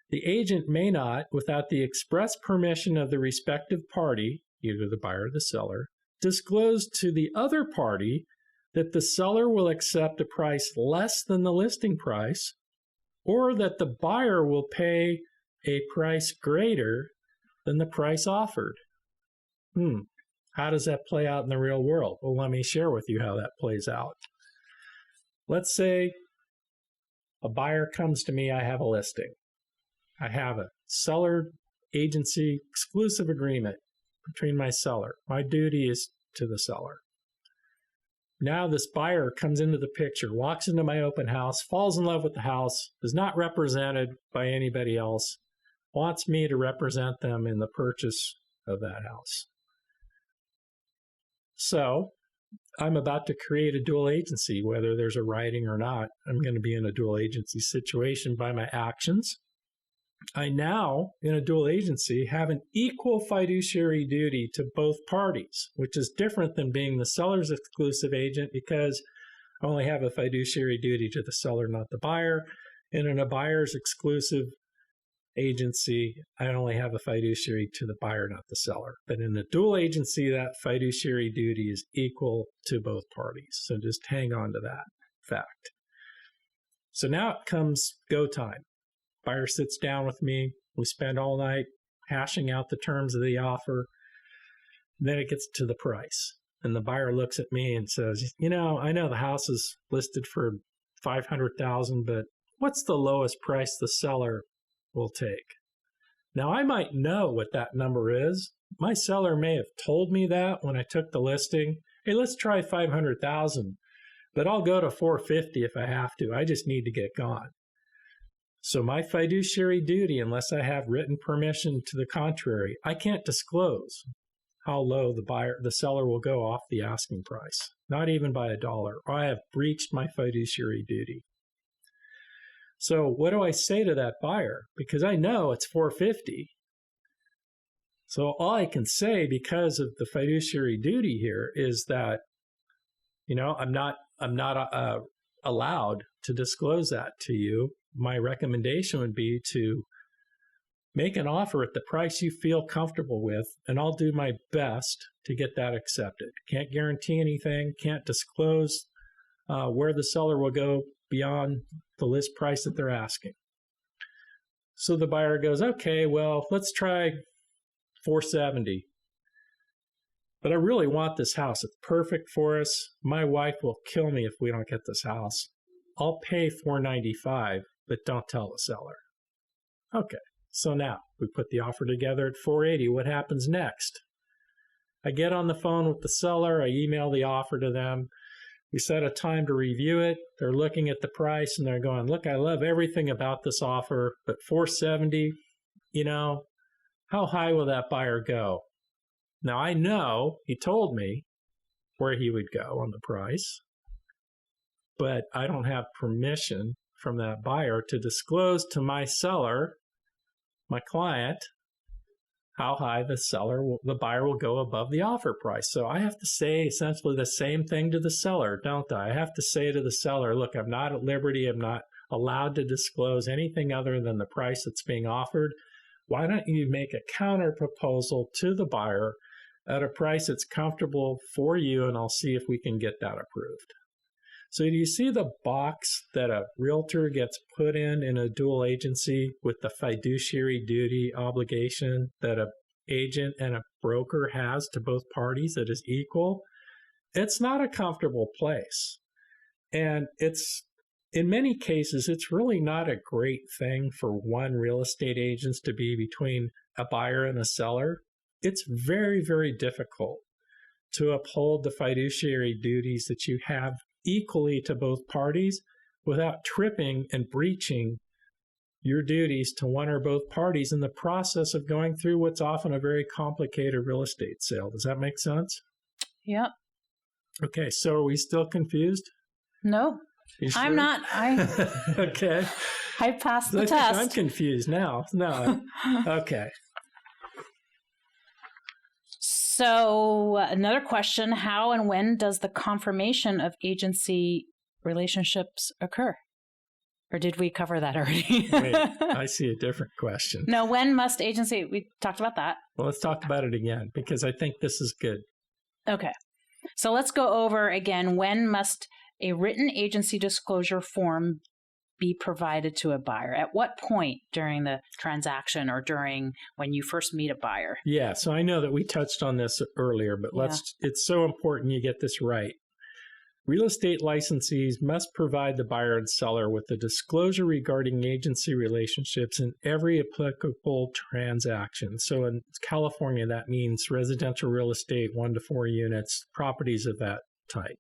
The agent may not, without the express permission of the respective party, either the buyer or the seller, disclose to the other party that the seller will accept a price less than the listing price, or that the buyer will pay a price greater than the price offered. How does that play out in the real world? Well, let me share with you how that plays out. Let's say a buyer comes to me, I have a listing. I have a seller agency exclusive agreement between my seller. My duty is to the seller. Now this buyer comes into the picture, walks into my open house, falls in love with the house, is not represented by anybody else, wants me to represent them in the purchase of that house. So I'm about to create a dual agency, whether there's a writing or not. I'm going to be in a dual agency situation by my actions. I now, in a dual agency, have an equal fiduciary duty to both parties, which is different than being the seller's exclusive agent because I only have a fiduciary duty to the seller, not the buyer. And in a buyer's exclusive agency, I only have a fiduciary to the buyer, not the seller. But in the dual agency, that fiduciary duty is equal to both parties. So just hang on to that fact. So now it comes go time. Buyer sits down with me. We spend all night hashing out the terms of the offer. Then it gets to the price. And the buyer looks at me and says, I know the house is listed for $500,000, but what's the lowest price the seller will take? Now, I might know what that number is. My seller may have told me that when I took the listing. Hey, let's try $500,000, but I'll go to $450 if I have to. I just need to get gone. So my fiduciary duty, unless I have written permission to the contrary, I can't disclose how low the seller will go off the asking price, not even by $1, or I have breached my fiduciary duty. So what do I say to that buyer? Because I know it's $450. So all I can say because of the fiduciary duty here is that, I'm not allowed to disclose that to you. My recommendation would be to make an offer at the price you feel comfortable with, and I'll do my best to get that accepted. Can't guarantee anything, can't disclose where the seller will go beyond the list price that they're asking. So the buyer goes, okay, well, let's try $470. But I really want this house. It's perfect for us. My wife will kill me if we don't get this house. I'll pay $495, but don't tell the seller. Okay, so now we put the offer together at $480. What happens next? I get on the phone with the seller. I email the offer to them. We set a time to review it. They're looking at the price and they're going, look, I love everything about this offer, but $470, how high will that buyer go? Now I know he told me where he would go on the price, but I don't have permission from that buyer to disclose to my seller, my client, how high the buyer will go above the offer price. So I have to say essentially the same thing to the seller, don't I? I have to say to the seller, look, I'm not at liberty, I'm not allowed to disclose anything other than the price that's being offered. Why don't you make a counter proposal to the buyer at a price that's comfortable for you, and I'll see if we can get that approved. So do you see the box that a realtor gets put in a dual agency with the fiduciary duty obligation that an agent and a broker has to both parties that is equal? It's not a comfortable place. And in many cases, it's really not a great thing for one real estate agent to be between a buyer and a seller. It's very, very difficult to uphold the fiduciary duties that you have equally to both parties without tripping and breaching your duties to one or both parties in the process of going through what's often a very complicated real estate sale. Does that make sense? Yep. Okay, so are we still confused? No, You sure? I'm not. Okay. I passed the I test. I'm confused now. No. Okay. So another question, how and when does the confirmation of agency relationships occur? Or did we cover that already? Wait, I see a different question. No, when must agency, we talked about that. Well, let's talk about it again because I think this is good. Okay. So let's go over again, when must a written agency disclosure form be provided to a buyer? At what point during the transaction or during when you first meet a buyer? Yeah, so I know that we touched on this earlier, but it's so important you get this right. Real estate licensees must provide the buyer and seller with a disclosure regarding agency relationships in every applicable transaction. So in California, that means residential real estate, 1 to 4 units, properties of that type.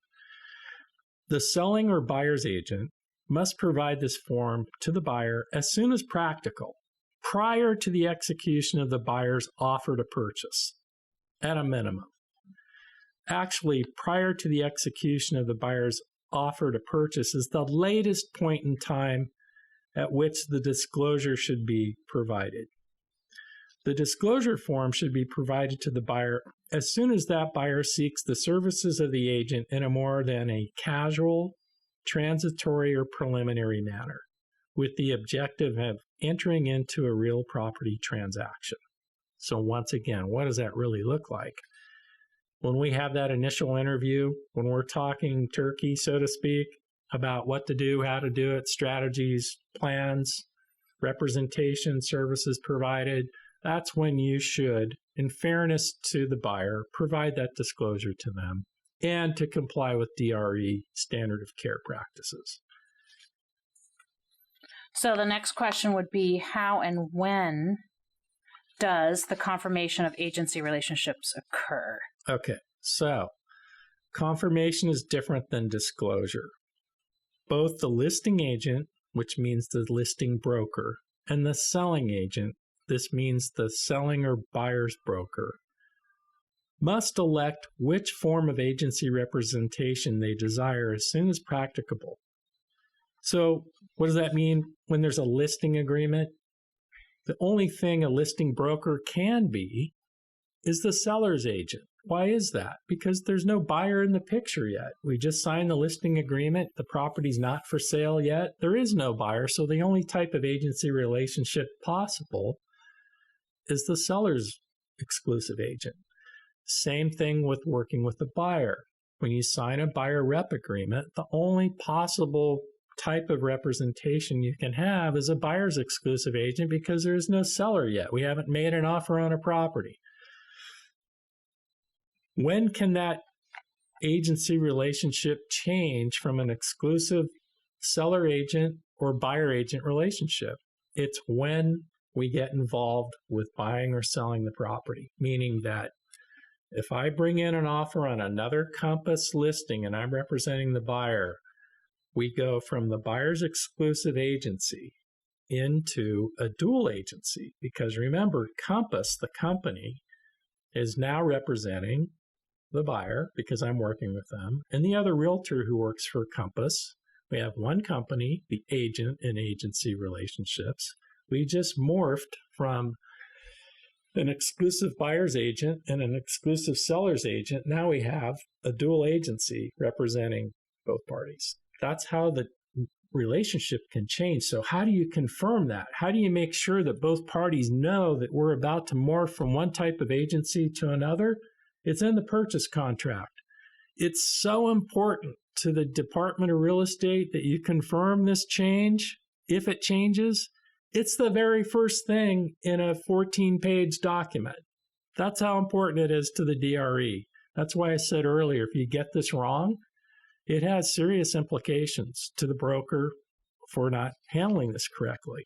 The selling or buyer's agent must provide this form to the buyer as soon as practical, prior to the execution of the buyer's offer to purchase, at a minimum. Actually, prior to the execution of the buyer's offer to purchase is the latest point in time at which the disclosure should be provided. The disclosure form should be provided to the buyer as soon as that buyer seeks the services of the agent in a more than a casual, transitory, or preliminary manner, with the objective of entering into a real property transaction. So once again, what does that really look like? When we have that initial interview, when we're talking turkey, so to speak, about what to do, how to do it, strategies, plans, representation, services provided, that's when you should, in fairness to the buyer, provide that disclosure to them and to comply with DRE standard of care practices. So the next question would be, how and when does the confirmation of agency relationships occur? Okay, so confirmation is different than disclosure. Both the listing agent, which means the listing broker, and the selling agent, this means the selling or buyer's broker, must elect which form of agency representation they desire as soon as practicable. So what does that mean when there's a listing agreement? The only thing a listing broker can be is the seller's agent. Why is that? Because there's no buyer in the picture yet. We just signed the listing agreement. The property's not for sale yet. There is no buyer. So the only type of agency relationship possible is the seller's exclusive agent. Same thing with working with the buyer. When you sign a buyer rep agreement, the only possible type of representation you can have is a buyer's exclusive agent because there is no seller yet. We haven't made an offer on a property. When can that agency relationship change from an exclusive seller agent or buyer agent relationship? It's when we get involved with buying or selling the property, meaning that if I bring in an offer on another Compass listing and I'm representing the buyer, we go from the buyer's exclusive agency into a dual agency. Because remember, Compass, the company, is now representing the buyer because I'm working with them, and the other realtor who works for Compass. We have one company, the agent and agency relationships. We just morphed from an exclusive buyer's agent and an exclusive seller's agent. Now we have a dual agency representing both parties. That's how the relationship can change. So how do you confirm that? How do you make sure that both parties know that we're about to morph from one type of agency to another? It's in the purchase contract. It's so important to the Department of Real Estate that you confirm this change. If it changes, it's the very first thing in a 14-page document. That's how important it is to the DRE. That's why I said earlier, if you get this wrong, it has serious implications to the broker for not handling this correctly.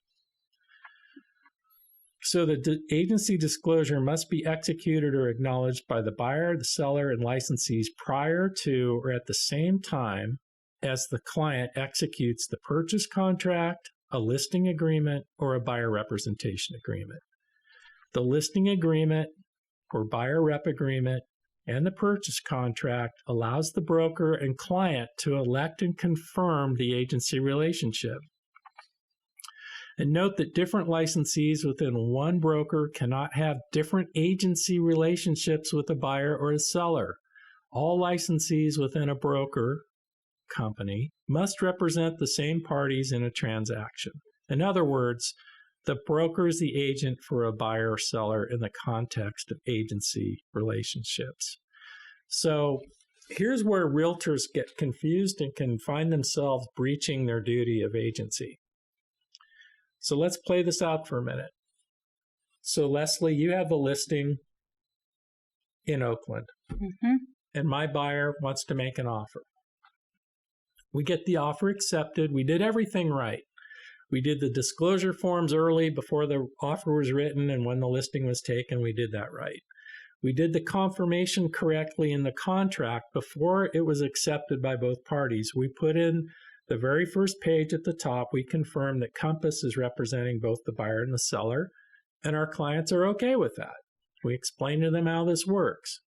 So the agency disclosure must be executed or acknowledged by the buyer, the seller, and licensees prior to or at the same time as the client executes the purchase contract, a listing agreement, or a buyer representation agreement. The listing agreement or buyer rep agreement and the purchase contract allows the broker and client to elect and confirm the agency relationship. And note that different licensees within one broker cannot have different agency relationships with a buyer or a seller. All licensees within a broker company must represent the same parties in a transaction. In other words, the broker is the agent for a buyer or seller in the context of agency relationships. So here's where realtors get confused and can find themselves breaching their duty of agency. So let's play this out for a minute. So Leslie, you have a listing in Oakland, and my buyer wants to make an offer. We get the offer accepted. We did everything right. We did the disclosure forms early before the offer was written, and when the listing was taken, we did that right. We did the confirmation correctly in the contract before it was accepted by both parties. We put in the very first page at the top, we confirmed that Compass is representing both the buyer and the seller, and our clients are okay with that. We explained to them how this works.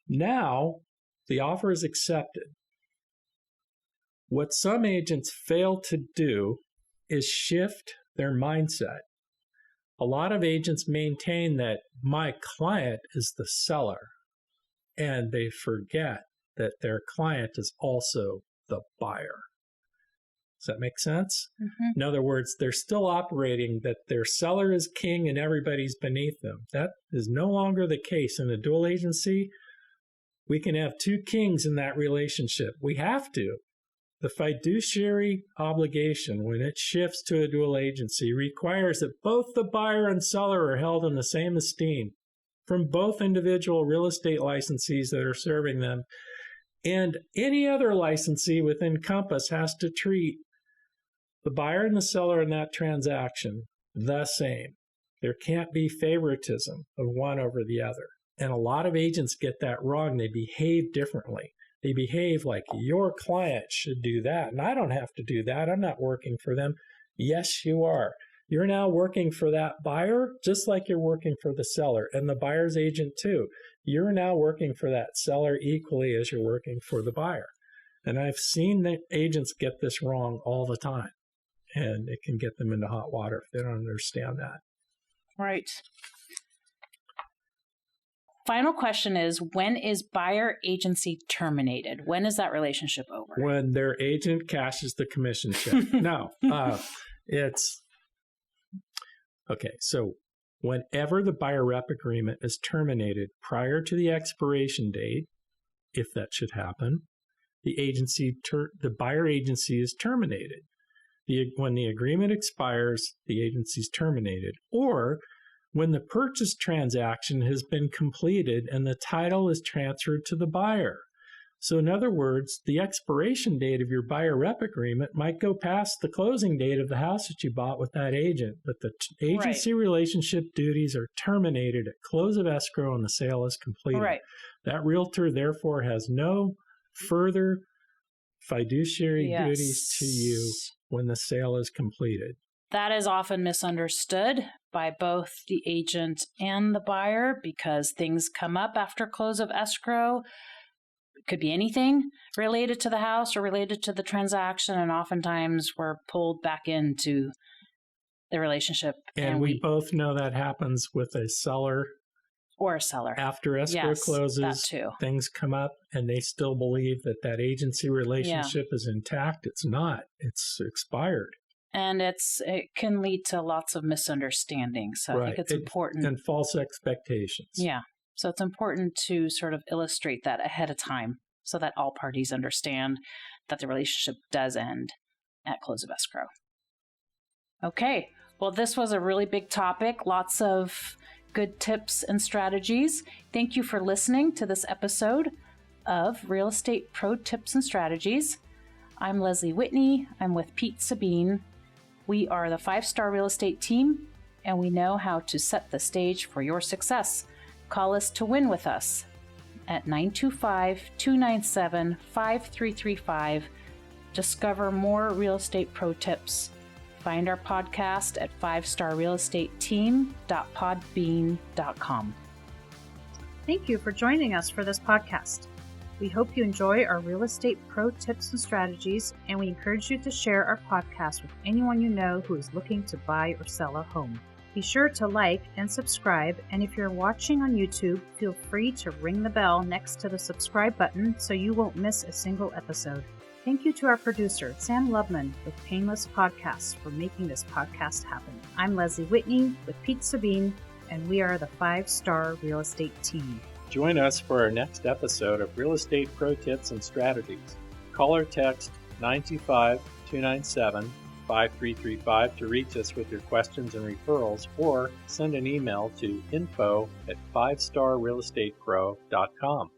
Now, the offer is accepted. What some agents fail to do is shift their mindset. A lot of agents maintain that my client is the seller, and they forget that their client is also the buyer. Does that make sense? In other words, they're still operating that their seller is king and everybody's beneath them. That is no longer the case in a dual agency. We can have two kings in that relationship. We have to. The fiduciary obligation, when it shifts to a dual agency, requires that both the buyer and seller are held in the same esteem from both individual real estate licensees that are serving them. And any other licensee within Compass has to treat the buyer and the seller in that transaction the same. There can't be favoritism of one over the other. And a lot of agents get that wrong. They behave differently. They behave like your client should do that, and I don't have to do that. I'm not working for them. Yes, you are. You're now working for that buyer just like you're working for the seller, and the buyer's agent too. You're now working for that seller equally as you're working for the buyer. And I've seen that agents get this wrong all the time, and it can get them into hot water if they don't understand that. Right. Final question is, when is buyer agency terminated? When is that relationship over? When their agent cashes the commission check. No, it's okay. So whenever the buyer rep agreement is terminated prior to the expiration date, if that should happen, the buyer agency is terminated. When the agreement expires, the agency is terminated. Or when the purchase transaction has been completed and the title is transferred to the buyer. So in other words, the expiration date of your buyer rep agreement might go past the closing date of the house that you bought with that agent, but the agency relationship duties are terminated at close of escrow and the sale is completed. Right. That realtor therefore has no further fiduciary duties to you when the sale is completed. That is often misunderstood by both the agent and the buyer because things come up after close of escrow. It could be anything related to the house or related to the transaction, and oftentimes we're pulled back into the relationship. And we both know that happens with a seller or a seller. After escrow closes, that too. Things come up and they still believe that agency relationship is intact. It's not. It's expired. And it can lead to lots of misunderstandings. So I think it's important. And false expectations. Yeah. So it's important to sort of illustrate that ahead of time so that all parties understand that the relationship does end at close of escrow. Okay. Well, this was a really big topic. Lots of good tips and strategies. Thank you for listening to this episode of Real Estate Pro Tips and Strategies. I'm Leslie Whitney. I'm with Pete Sabine. We are the 5-Star Real Estate team, and we know how to set the stage for your success. Call us to win with us at 925-297-5335. Discover more real estate pro tips. Find our podcast at 5starrealestateteam.podbean.com. Thank you for joining us for this podcast. We hope you enjoy our real estate pro tips and strategies, and we encourage you to share our podcast with anyone you know who is looking to buy or sell a home. Be sure to like and subscribe, and if you're watching on YouTube, feel free to ring the bell next to the subscribe button so you won't miss a single episode. Thank you to our producer, Sam Lubman with Painless Podcasts, for making this podcast happen. I'm Leslie Whitney with Pete Sabine, and we are the 5-Star Real Estate Team. Join us for our next episode of Real Estate Pro Tips and Strategies. Call or text 925-297-5335 to reach us with your questions and referrals, or send an email to info@5starrealestatepro.com.